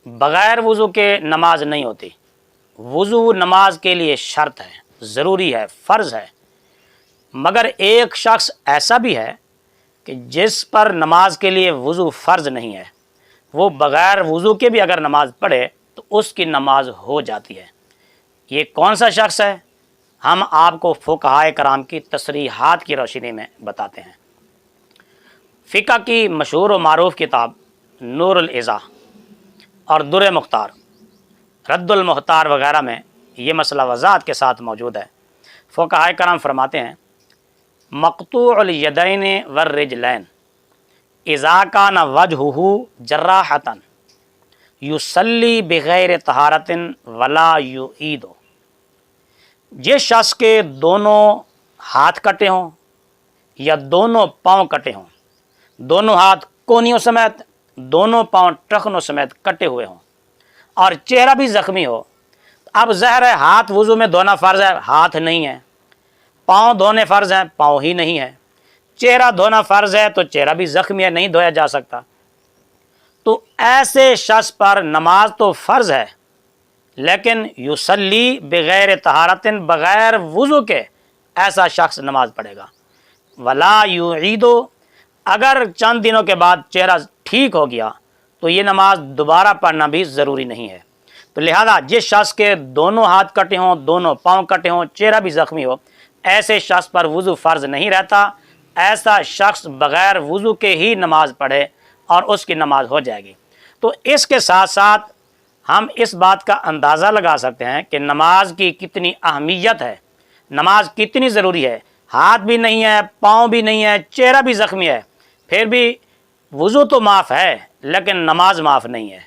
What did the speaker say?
بغیر وضو کے نماز نہیں ہوتی۔ وضو نماز کے لیے شرط ہے، ضروری ہے، فرض ہے۔ مگر ایک شخص ایسا بھی ہے کہ جس پر نماز کے لیے وضو فرض نہیں ہے، وہ بغیر وضو کے بھی اگر نماز پڑھے تو اس کی نماز ہو جاتی ہے۔ یہ کون سا شخص ہے؟ ہم آپ کو فقہائے کرام کی تصریحات کی روشنی میں بتاتے ہیں۔ فقہ کی مشہور و معروف کتاب نور العزا اور در مختار، رد المختار وغیرہ میں یہ مسئلہ وضاحت کے ساتھ موجود ہے۔ فقہائے کرام فرماتے ہیں مقطوع الیدین والرجلین اذا کان وجہہ جراحۃ یصلی بغیر طہارۃ ولا یعید۔ جس شخص کے دونوں ہاتھ کٹے ہوں یا دونوں پاؤں کٹے ہوں، دونوں ہاتھ کونیوں سمیت، دونوں پاؤں ٹخنوں سمیت کٹے ہوئے ہوں اور چہرہ بھی زخمی ہو، اب ظاہر ہے ہاتھ وضو میں دھونا فرض ہے، ہاتھ نہیں ہے، پاؤں دھونے فرض ہیں، پاؤں ہی نہیں ہے، چہرہ دھونا فرض ہے تو چہرہ بھی زخمی ہے، نہیں دھویا جا سکتا۔ تو ایسے شخص پر نماز تو فرض ہے، لیکن یصلی بغیر طہارت، بغیر وضو کے ایسا شخص نماز پڑھے گا۔ ولا یعید، اگر چند دنوں کے بعد چہرہ ٹھیک ہو گیا تو یہ نماز دوبارہ پڑھنا بھی ضروری نہیں ہے۔ تو لہذا جس شخص کے دونوں ہاتھ کٹے ہوں، دونوں پاؤں کٹے ہوں، چہرہ بھی زخمی ہو، ایسے شخص پر وضو فرض نہیں رہتا، ایسا شخص بغیر وضو کے ہی نماز پڑھے اور اس کی نماز ہو جائے گی۔ تو اس کے ساتھ ساتھ ہم اس بات کا اندازہ لگا سکتے ہیں کہ نماز کی کتنی اہمیت ہے، نماز کتنی ضروری ہے۔ ہاتھ بھی نہیں ہے، پاؤں بھی نہیں ہے، چہرہ بھی زخمی ہے، پھر بھی وضو تو معاف ہے لیکن نماز معاف نہیں ہے۔